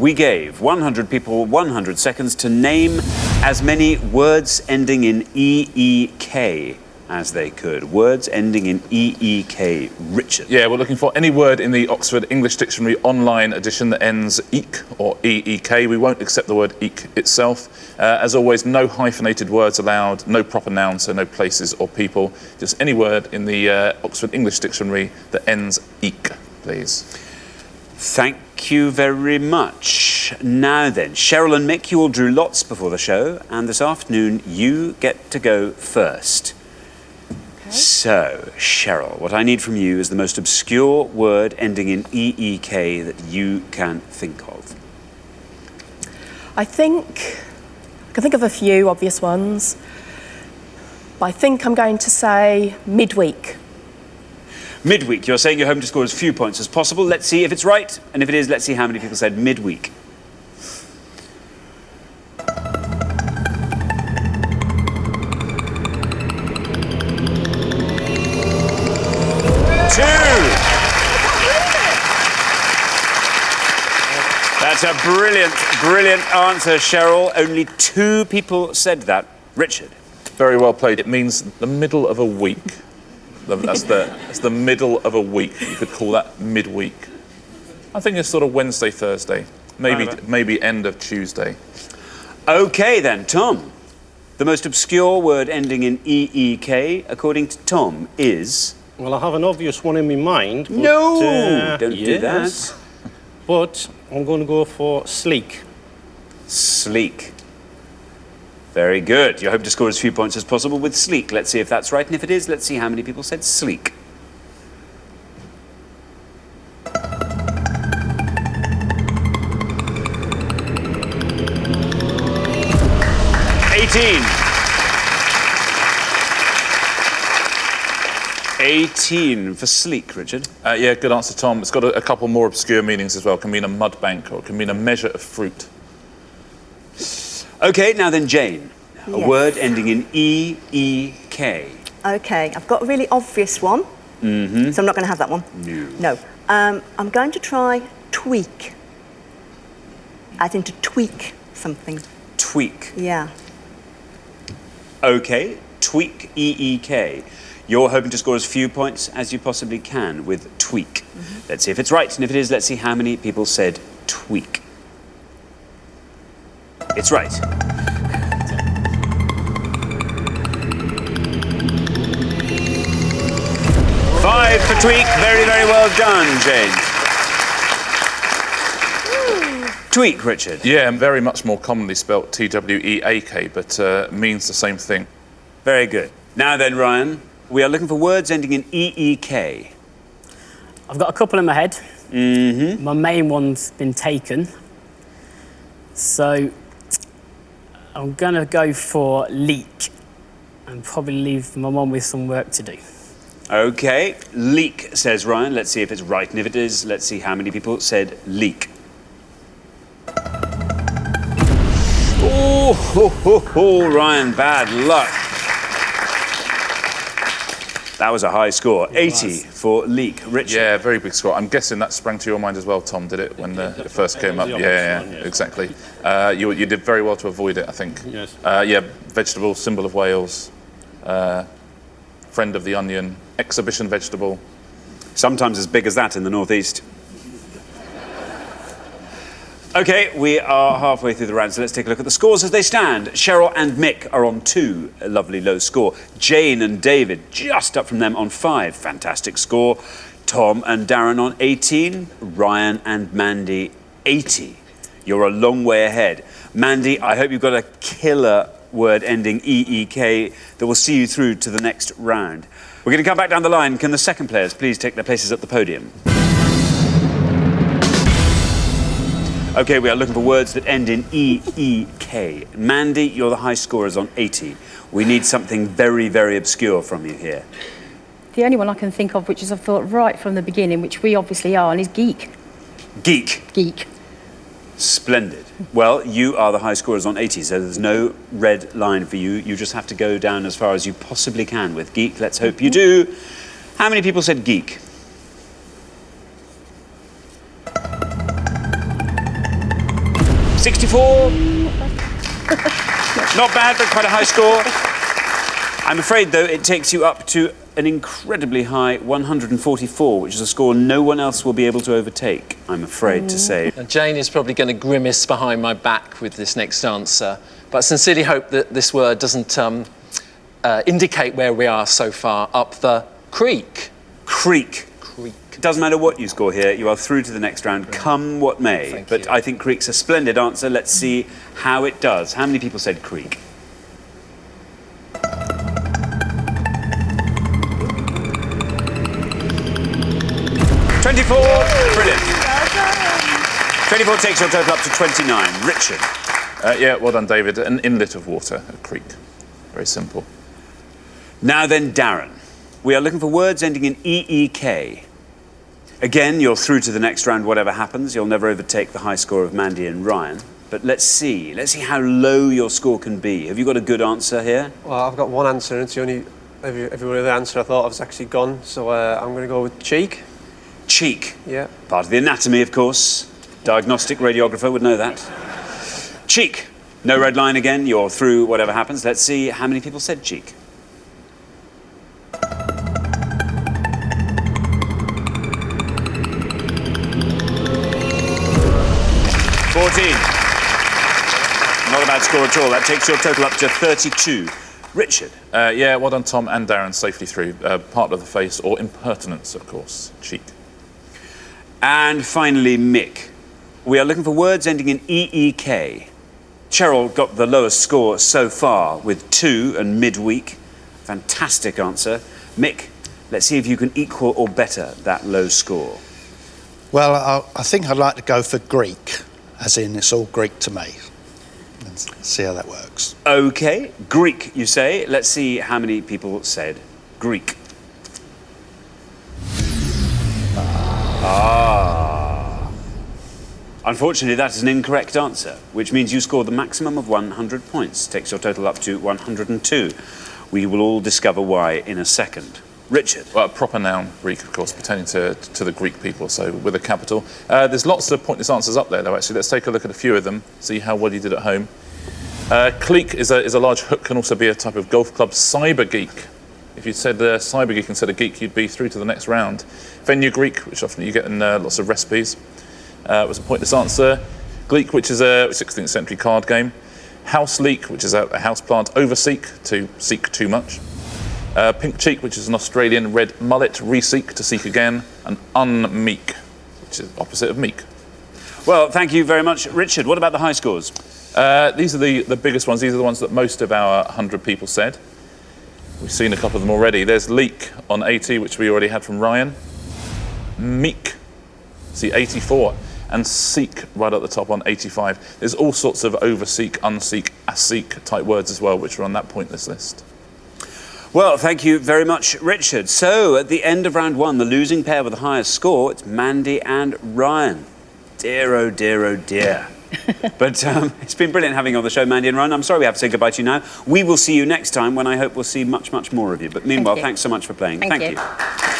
we gave 100 people 100 seconds to name as many words ending in EEK as they could. Words ending in EEK. Richard. Yeah, we're looking for any word in the Oxford English Dictionary online edition that ends eek or EEK. We won't accept the word eek itself. As always, no hyphenated words allowed, no proper nouns, so no places or people. Just any word in the Oxford English Dictionary that ends eek, please. Thank you very much. Now then, Cheryl and Mick, you all drew lots before the show, and this afternoon you get to go first. So, Cheryl, what I need from you is the most obscure word ending in EEK that you can think of. I can think of a few obvious ones, but I think I'm going to say midweek. Midweek, you're saying you're hoping to score as few points as possible. Let's see if it's right, and if it is, let's see how many people said midweek. 2. That's a brilliant answer, Cheryl. Only 2 people said that. Richard. Very well played. It means the middle of a week. That's the middle of a week. You could call that midweek. I think it's sort of Wednesday, Thursday, maybe end of Tuesday. Okay then, Tom. The most obscure word ending in EEK, according to Tom, is... Well, I have an obvious one in my mind. But, no! Don't do that. But I'm going to go for sleek. Sleek. Very good. You're hoping to score as few points as possible with sleek. Let's see if that's right, and if it is, let's see how many people said sleek. 18 for sleek, Richard. Yeah, good answer, Tom. It's got a couple more obscure meanings as well. It can mean a mud bank, or it can mean a measure of fruit. Okay, now then, Jane. A word ending in E-E-K. Okay, I've got a really obvious one. So I'm not going to have that one. No. I'm going to try tweak. As in to tweak something. Tweak. Yeah. Okay, tweak, E-E-K. You're hoping to score as few points as you possibly can with tweak. Let's see if it's right, and if it is, let's see how many people said tweak. It's right. 5 for tweak. Very, very well done, Jane. Tweak, Richard. Yeah, and very much more commonly spelt T-W-E-A-K, but means the same thing. Very good. Now then, Ryan, we are looking for words ending in E-E-K. I've got a couple in my head. My main one's been taken. So I'm going to go for leak and probably leave my mum with some work to do. Okay, leak, says Ryan. Let's see if it's right, and if it is, let's see how many people said leak. Oh, Ryan, bad luck. That was a high score, 80 for leak. Richard. Yeah, very big score. I'm guessing that sprang to your mind as well, Tom, did it, when it first came up? Yeah, exactly. You did very well to avoid it, I think. Yes. Yeah, vegetable, symbol of Wales, friend of the onion, exhibition vegetable. Sometimes as big as that in the northeast. Okay, we are halfway through the round, so let's take a look at the scores as they stand. Cheryl and Mick are on 2, a lovely low score. Jane and David just up from them on 5, fantastic score. Tom and Darren on 18, Ryan and Mandy 80. You're a long way ahead. Mandy, I hope you've got a killer word ending EEK that will see you through to the next round. We're going to come back down the line. Can the second players please take their places at the podium? Okay, we are looking for words that end in E-E-K. Mandy, you're the high scorers on 80. We need something very, very obscure from you here. The only one I can think of, which is I've thought right from the beginning, which we obviously are, and is geek. Geek. Geek. Splendid. Well, you are the high scorers on 80, so there's no red line for you. You just have to go down as far as you possibly can with geek. Let's hope you do. How many people said geek? 64. Not bad, but quite a high score. I'm afraid, though, it takes you up to an incredibly high 144, which is a score no one else will be able to overtake, I'm afraid to say. Now, Jane is probably going to grimace behind my back with this next answer, but I sincerely hope that this word doesn't indicate where we are so far up the creek. Creek. It doesn't matter what you score here, you are through to the next round, come what may. Thank but you. I think creek's a splendid answer. Let's see how it does. How many people said creek? Brilliant. 24 takes your total up to 29. Richard. Yeah, well done, David. An inlet of water, a creek. Very simple. Now then, Darren. We are looking for words ending in EEK. Again, you're through to the next round, whatever happens. You'll never overtake the high score of Mandy and Ryan. But let's see how low your score can be. Have you got a good answer here? Well, I've got one answer, and it's the only every other answer I thought of has actually gone. So I'm going to go with cheek. Cheek. Yeah. Part of the anatomy, of course. Diagnostic radiographer would know that. Cheek. No red line again. You're through whatever happens. Let's see how many people said cheek. 14. Not a bad score at all. That takes your total up to 32. Richard. Yeah, well done, Tom and Darren, safely through. Part of the face, or impertinence, of course. Cheek. And finally, Mick. We are looking for words ending in EEK. Cheryl got the lowest score so far with 2 and midweek. Fantastic answer. Mick, let's see if you can equal or better that low score. Well, I think I'd like to go for Greek, as in it's all Greek to me. And see how that works. OK, Greek, you say. Let's see how many people said Greek. Unfortunately, that is an incorrect answer, which means you scored the maximum of 100 points. Takes your total up to 102. We will all discover why in a second. Richard. Well, a proper noun, Greek, of course, pertaining to the Greek people, so with a capital. There's lots of pointless answers up there, though, actually. Let's take a look at a few of them, see how well you did at home. Cleek is a large hook, can also be a type of golf club. Cyber geek. If you'd said cyber geek instead of geek, you'd be through to the next round. Venue Greek, which often you get in lots of recipes, was a pointless answer. Gleek, which is a 16th century card game. House leek, which is a houseplant. Overseek, to seek too much. Pink cheek, which is an Australian. Red mullet, reseek, to seek again. And unmeek, which is opposite of meek. Well, thank you very much, Richard. What about the high scores? These are the biggest ones. These are the ones that most of our 100 people said. We've seen a couple of them already. There's leek on 80, which we already had from Ryan. Meek, see 84. And seek right at the top on 85. There's all sorts of overseek, unseek, aseek type words as well, which are on that pointless list. Well, thank you very much, Richard. So, at the end of round 1, the losing pair with the highest score, it's Mandy and Ryan. Dear, oh dear, oh dear. But it's been brilliant having you on the show, Mandy and Ryan. I'm sorry we have to say goodbye to you now. We will see you next time when I hope we'll see much, much more of you. But meanwhile, thanks so much for playing. Thank you. you.